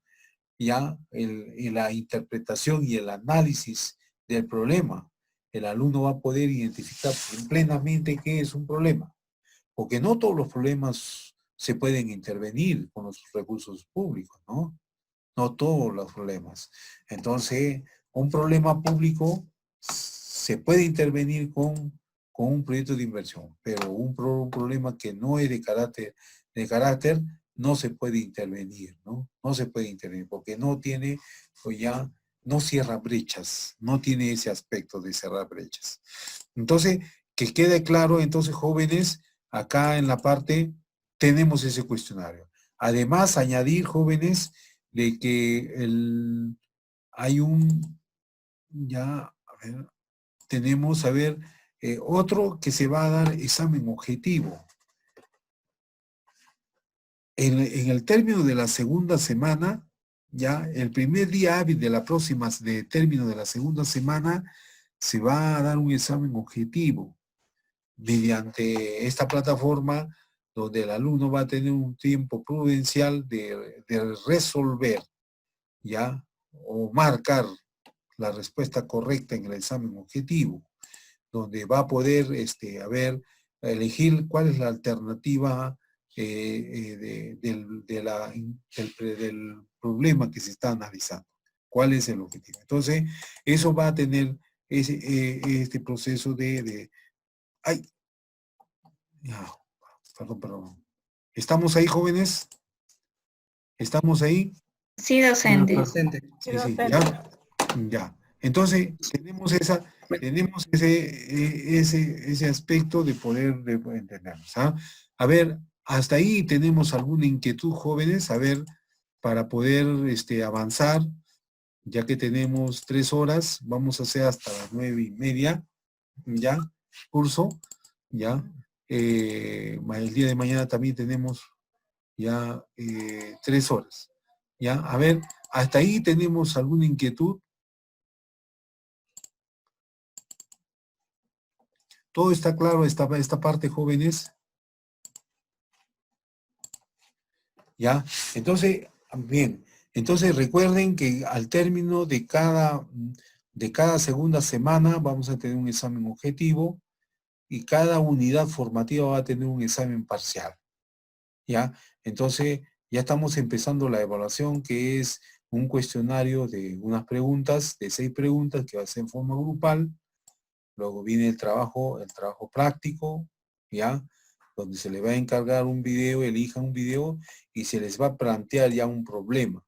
ya la interpretación y el análisis del problema. El alumno va a poder identificar plenamente qué es un problema, porque no todos los problemas se pueden intervenir con los recursos públicos, ¿no? No todos los problemas. Entonces, un problema público se puede intervenir con un proyecto de inversión, pero un problema que no es de carácter no se puede intervenir, ¿no? No se puede intervenir porque no tiene, pues ya, no cierra brechas, no tiene ese aspecto de cerrar brechas. Entonces, que quede claro, entonces, jóvenes, acá en la parte tenemos ese cuestionario. Además, añadir, jóvenes, de que hay tenemos, otro que se va a dar examen objetivo. En el término de la segunda semana, ya, el primer día hábil de la próxima, de término de la segunda semana, se va a dar un examen objetivo mediante esta plataforma donde el alumno va a tener un tiempo prudencial de resolver, ya, o marcar la respuesta correcta en el examen objetivo, donde va a poder, elegir cuál es la alternativa del problema que se está analizando. ¿Cuál es el objetivo? Entonces, eso va a tener este proceso ¡ay! Ya, perdón. ¿Estamos ahí, jóvenes? ¿Estamos ahí? Sí, docente. Docente. Sí, ya. Entonces, tenemos ese aspecto de poder entendernos. ¿Ah? A ver, hasta ahí tenemos alguna inquietud, jóvenes, a ver, para poder avanzar, ya que tenemos 3 horas, vamos a hacer hasta las 9:30, ya, curso, ya. El día de mañana también tenemos ya 3 horas. Ya, a ver, hasta ahí tenemos alguna inquietud. ¿Todo está claro esta parte, jóvenes? ¿Ya? Entonces, bien. Entonces recuerden que al término de cada segunda semana vamos a tener un examen objetivo y cada unidad formativa va a tener un examen parcial. ¿Ya? Entonces, ya estamos empezando la evaluación, que es un cuestionario de unas preguntas, de 6 preguntas, que va a ser en forma grupal. Luego viene el trabajo práctico, ¿ya? Donde se le va a encargar un video, elijan un video y se les va a plantear ya un problema,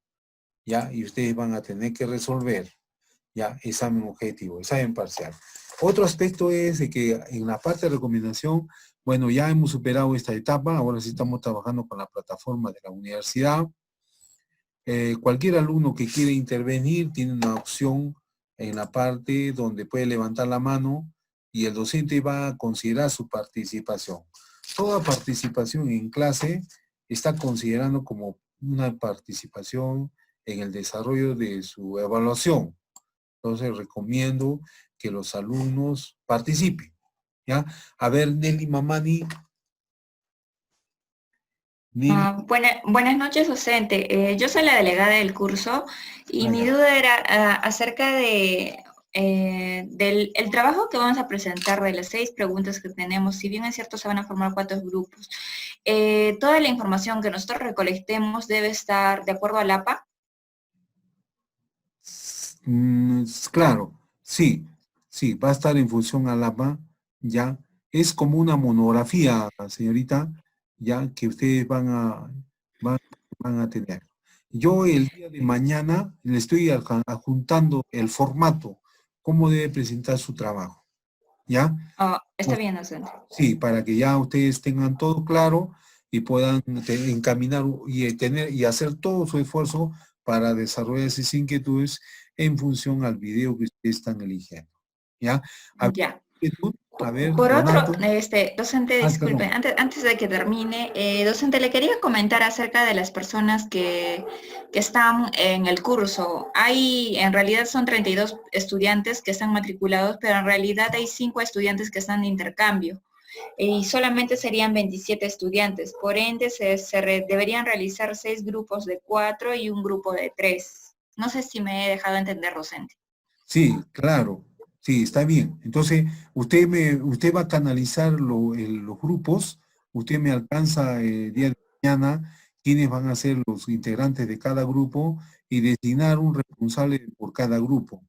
¿ya? Y ustedes van a tener que resolver, ¿ya? Examen objetivo, examen parcial. Otro aspecto es de que en la parte de recomendación, bueno, ya hemos superado esta etapa, ahora sí estamos trabajando con la plataforma de la universidad. Cualquier alumno que quiera intervenir tiene una opción en la parte donde puede levantar la mano y el docente va a considerar su participación. Toda participación en clase está considerando como una participación en el desarrollo de su evaluación. Entonces recomiendo que los alumnos participen, ¿ya? A ver, Nelly Mamani. Buenas noches, docente. Yo soy la delegada del curso y mi Ya. duda era acerca del el trabajo que vamos a presentar de las 6 preguntas que tenemos. Si bien es cierto, se van a formar 4 grupos. Toda la información que nosotros recolectemos debe estar de acuerdo al APA. Claro, sí, va a estar en función al APA, ya. Es como una monografía, señorita, ya, que ustedes van a tener. Yo el día de mañana le estoy adjuntando el formato, cómo debe presentar su trabajo, ¿ya? Está bien, docente. Sí, para que ya ustedes tengan todo claro y puedan encaminar y hacer todo su esfuerzo para desarrollar esas inquietudes en función al video que ustedes están eligiendo. ¿Ya? Ya. A ver, Por otro, Donato. docente, disculpe, antes de que termine, docente, le quería comentar acerca de las personas que están en el curso. En realidad son 32 estudiantes que están matriculados, pero en realidad hay 5 estudiantes que están de intercambio y solamente serían 27 estudiantes. Por ende, deberían realizar 6 grupos de 4 y un grupo de 3. No sé si me he dejado entender, docente. Sí, claro. Sí, está bien. Entonces, usted va a canalizar los grupos, usted me alcanza el día de mañana quiénes van a ser los integrantes de cada grupo y designar un responsable por cada grupo.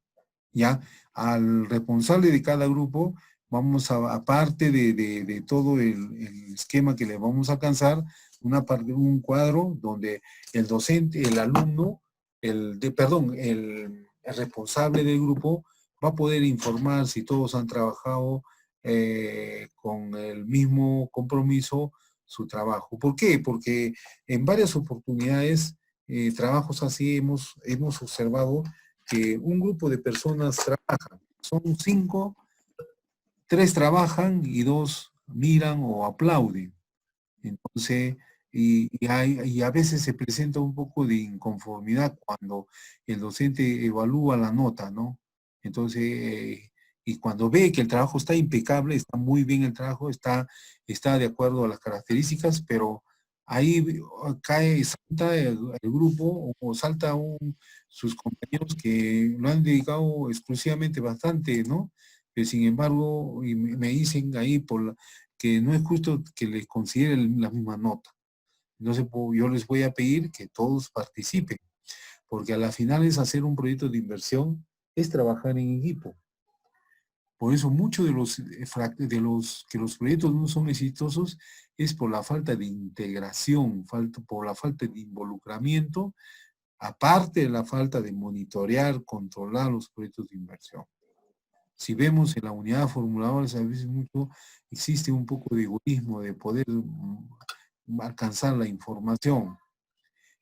¿Ya? Al responsable de cada grupo, vamos aparte de todo el esquema que le vamos a alcanzar, un cuadro donde el docente, el alumno, el responsable del grupo va a poder informar si todos han trabajado con el mismo compromiso su trabajo. ¿Por qué? Porque en varias oportunidades, trabajos así, hemos observado que un grupo de personas trabajan. Son 5, 3 trabajan y 2 miran o aplauden. Entonces, y a veces se presenta un poco de inconformidad cuando el docente evalúa la nota, ¿no? Entonces, y cuando ve que el trabajo está impecable, está muy bien el trabajo, está de acuerdo a las características, pero ahí salta el grupo o salta sus compañeros que lo han dedicado exclusivamente bastante, ¿no? Pero sin embargo, y me dicen ahí que no es justo que les consideren la misma nota. Entonces, yo les voy a pedir que todos participen, porque a la final es hacer un proyecto de inversión, es trabajar en equipo. Por eso muchos de los que los proyectos no son exitosos es por la falta de integración, por la falta de involucramiento, aparte de la falta de monitorear, controlar los proyectos de inversión. Si vemos en la unidad formuladora, a veces existe un poco de egoísmo de poder alcanzar la información.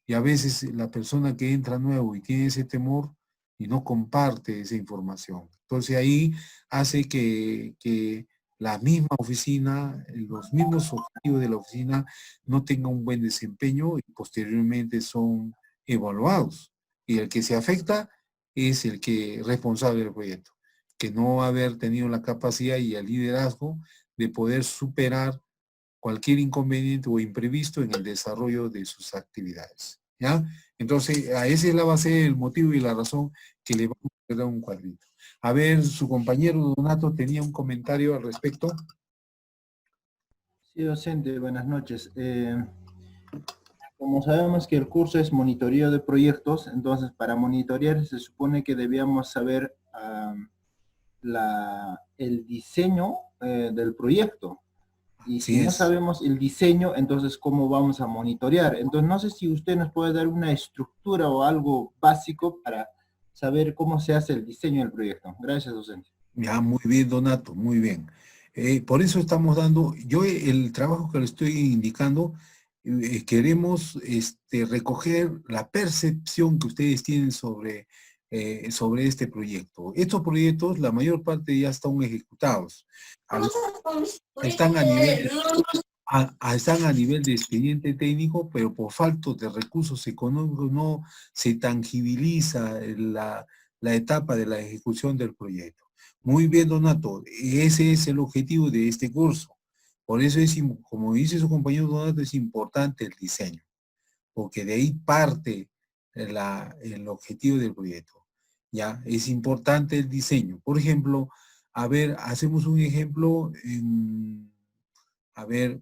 Y a veces la persona que entra nuevo y tiene ese temor y no comparte esa información. Entonces ahí hace que la misma oficina, los mismos objetivos de la oficina no tengan un buen desempeño y posteriormente son evaluados. Y el que se afecta es el que responsable del proyecto, que no haber tenido la capacidad y el liderazgo de poder superar cualquier inconveniente o imprevisto en el desarrollo de sus actividades. ¿Ya? Entonces, a esa es la base, el motivo y la razón que le vamos a dar un cuadrito. A ver, su compañero Donato tenía un comentario al respecto. Sí, docente, buenas noches. Como sabemos que el curso es monitoreo de proyectos, entonces para monitorear se supone que debíamos saber el diseño del proyecto. Y si no sabemos el diseño, entonces ¿cómo vamos a monitorear? Entonces no sé si usted nos puede dar una estructura o algo básico para saber cómo se hace el diseño del proyecto. Gracias, docente. Ya, muy bien, Donato, muy bien. Por eso estamos dando, yo el trabajo que le estoy indicando, queremos recoger la percepción que ustedes tienen sobre este proyecto. Estos proyectos, la mayor parte ya están ejecutados. Están a nivel de expediente técnico, pero por falta de recursos económicos no se tangibiliza la etapa de la ejecución del proyecto. Muy bien, Donato, ese es el objetivo de este curso. Por eso como dice su compañero Donato, es importante el diseño, porque de ahí parte el objetivo del proyecto. ¿Ya? Es importante el diseño. Por ejemplo, a ver, hacemos un ejemplo a ver,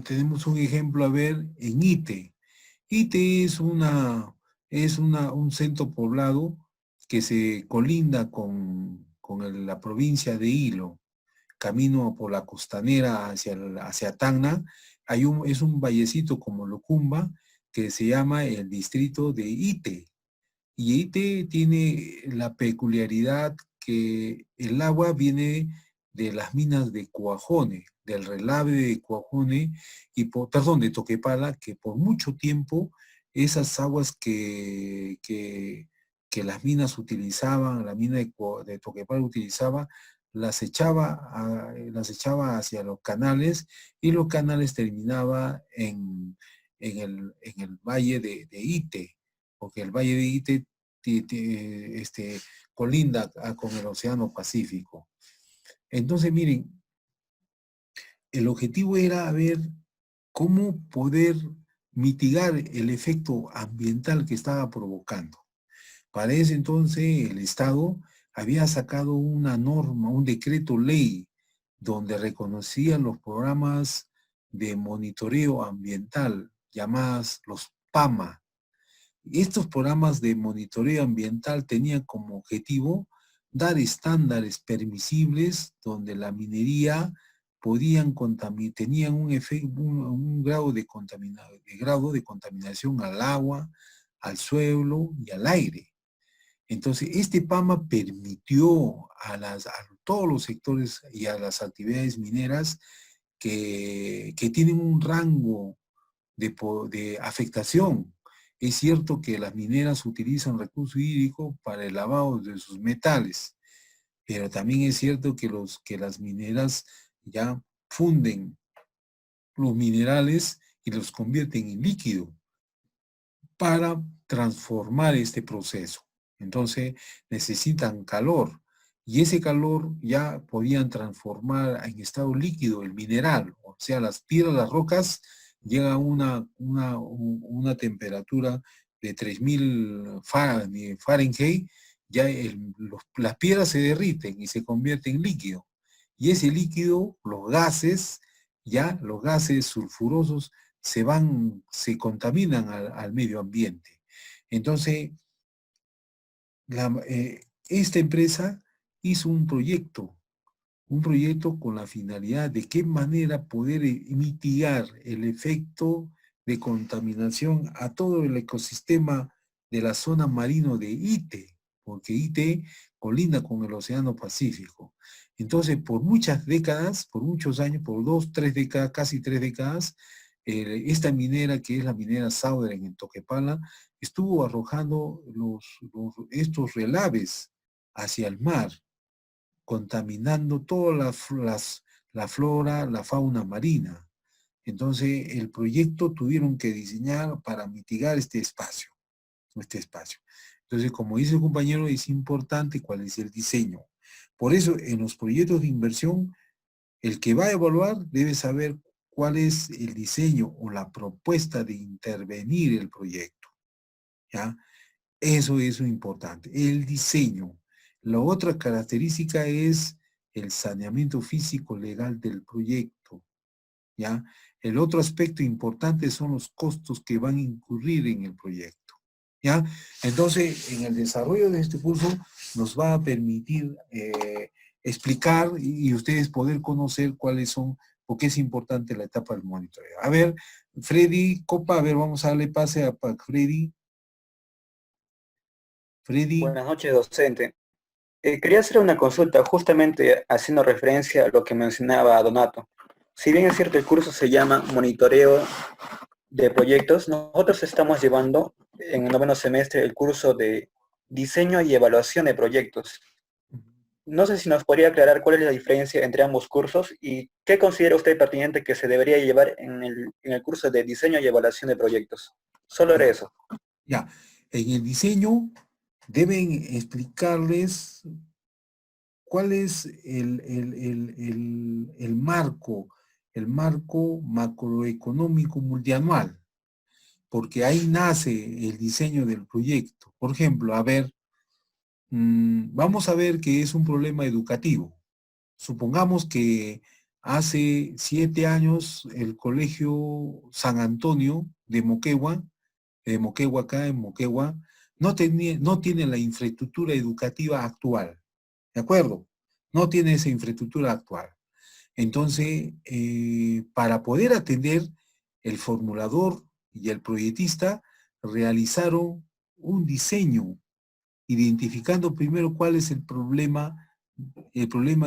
tenemos un ejemplo, a ver, en Ite. Ite es un centro poblado que se colinda con la provincia de Hilo, camino por la costanera hacia Tacna. Es un vallecito como Locumba que se llama el distrito de Ite. Y Ite tiene la peculiaridad que el agua viene de las minas de Cuajone, del relave de Cuajone, de Toquepala, que por mucho tiempo esas aguas que las minas utilizaban, la mina de Toquepala utilizaba, las echaba hacia los canales y los canales terminaban en el valle de Ite, porque el valle de Ite colinda con el Océano Pacífico. Entonces, miren, el objetivo era ver cómo poder mitigar el efecto ambiental que estaba provocando. Para ese entonces, el Estado había sacado una norma, un decreto ley, donde reconocían los programas de monitoreo ambiental, llamadas los PAMA. Estos programas de monitoreo ambiental tenían como objetivo dar estándares permisibles donde la minería tenían un grado de contaminación al agua, al suelo y al aire. Entonces, este PAMA permitió a todos los sectores y a las actividades mineras que tienen un rango de afectación. Es cierto que las mineras utilizan recurso hídrico para el lavado de sus metales, pero también es cierto que las mineras ya funden los minerales y los convierten en líquido para transformar este proceso. Entonces necesitan calor y ese calor ya podían transformar en estado líquido el mineral, o sea, las piedras, las rocas llegan a una temperatura de 3000 Fahrenheit, ya las piedras se derriten y se convierten en líquido. Y ese líquido, los gases sulfurosos, se contaminan al medio ambiente. Entonces, esta empresa hizo un proyecto con la finalidad de qué manera poder mitigar el efecto de contaminación a todo el ecosistema de la zona marino de Ite, porque Ite colinda con el Océano Pacífico. Entonces, por muchas décadas, por muchos años, por 2, 3 décadas, casi 3 décadas, esta minera, que es la minera Southern en Toquepala, estuvo arrojando estos relaves hacia el mar, contaminando toda la flora, la fauna marina. Entonces, el proyecto tuvieron que diseñar para mitigar este espacio. Entonces, como dice el compañero, es importante cuál es el diseño. Por eso, en los proyectos de inversión, el que va a evaluar debe saber cuál es el diseño o la propuesta de intervenir el proyecto. ¿Ya? Eso es lo importante, el diseño. La otra característica es el saneamiento físico legal del proyecto. ¿Ya? El otro aspecto importante son los costos que van a incurrir en el proyecto. ¿Ya? Entonces, en el desarrollo de este curso nos va a permitir explicar y ustedes poder conocer cuáles son, porque es importante la etapa del monitoreo. A ver, Freddy Copa, a ver, vamos a darle pase a Freddy. Freddy. Buenas noches, docente. Quería hacer una consulta justamente haciendo referencia a lo que mencionaba Donato. Si bien es cierto el curso se llama Monitoreo de Proyectos, nosotros estamos llevando en el 9º semestre el curso de Diseño y Evaluación de Proyectos. No sé si nos podría aclarar cuál es la diferencia entre ambos cursos y qué considera usted pertinente que se debería llevar en el curso de Diseño y Evaluación de Proyectos. Solo era eso. Ya, en el diseño deben explicarles cuál es el marco macroeconómico multianual, porque ahí nace el diseño del proyecto. Por ejemplo, a ver, vamos a ver que es un problema educativo. Supongamos que hace 7 años el Colegio San Antonio de Moquegua acá en Moquegua, no tiene la infraestructura educativa actual. ¿De acuerdo? No tiene esa infraestructura actual. Entonces, para poder atender, el formulador y el proyectista realizaron un diseño, identificando primero cuál es el problema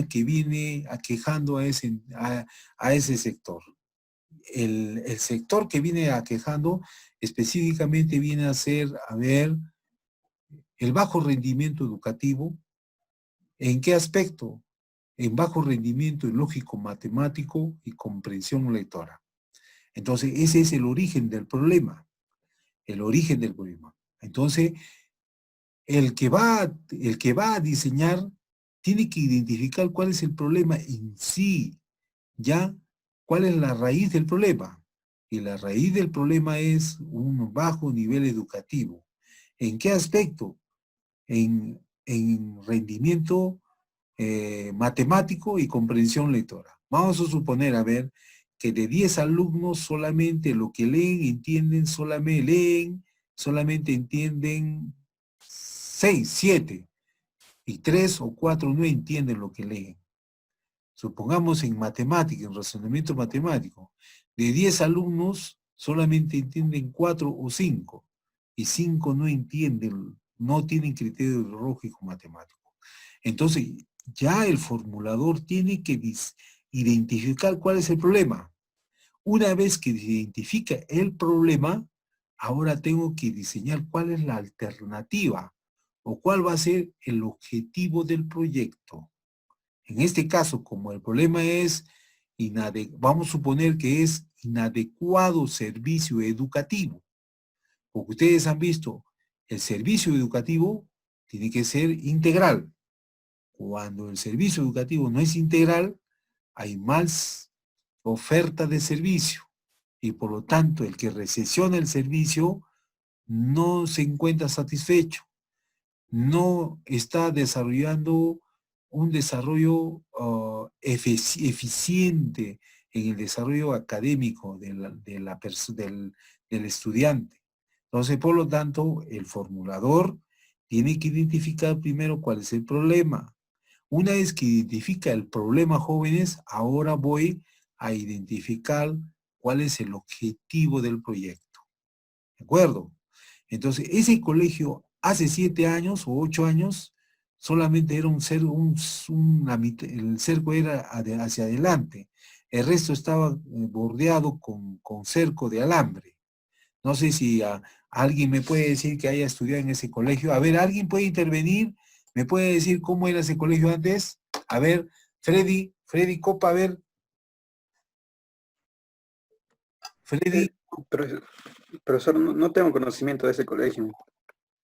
que viene aquejando a ese sector. El sector que viene aquejando específicamente viene a ser, a ver, el bajo rendimiento educativo. ¿En qué aspecto? En bajo rendimiento lógico matemático y comprensión lectora. Entonces, ese es el origen del problema. El origen del problema. Entonces, el que va a diseñar tiene que identificar cuál es el problema en sí, ¿ya? ¿Cuál es la raíz del problema? Y la raíz del problema es un bajo nivel educativo. ¿En qué aspecto? En rendimiento matemático y comprensión lectora. Vamos a suponer, a ver, que de 10 alumnos solamente lo que entienden, solamente entienden 6, 7, y 3 o 4 no entienden lo que leen. Supongamos en matemática, en razonamiento matemático, de 10 alumnos solamente entienden 4 o 5, y 5 no entienden no tienen criterio lógico matemático. Entonces, ya el formulador tiene que identificar cuál es el problema. Una vez que se identifica el problema, ahora tengo que diseñar cuál es la alternativa o cuál va a ser el objetivo del proyecto. En este caso, como el problema es, vamos a suponer que es inadecuado servicio educativo, porque ustedes han visto, el servicio educativo tiene que ser integral. Cuando el servicio educativo no es integral, hay más oferta de servicio y por lo tanto el que recesiona el servicio no se encuentra satisfecho, no está desarrollando un desarrollo eficiente en el desarrollo académico del estudiante. Entonces, por lo tanto, el formulador tiene que identificar primero cuál es el problema. Una vez que identifica el problema, jóvenes, ahora voy a identificar cuál es el objetivo del proyecto. ¿De acuerdo? Entonces, ese colegio hace 7 años o 8 años, solamente era el cerco era hacia adelante. El resto estaba bordeado con cerco de alambre. No sé si alguien me puede decir que haya estudiado en ese colegio. A ver, ¿alguien puede intervenir? ¿Me puede decir cómo era ese colegio antes? A ver, Freddy Copa, a ver. Freddy. Profesor, no tengo conocimiento de ese colegio.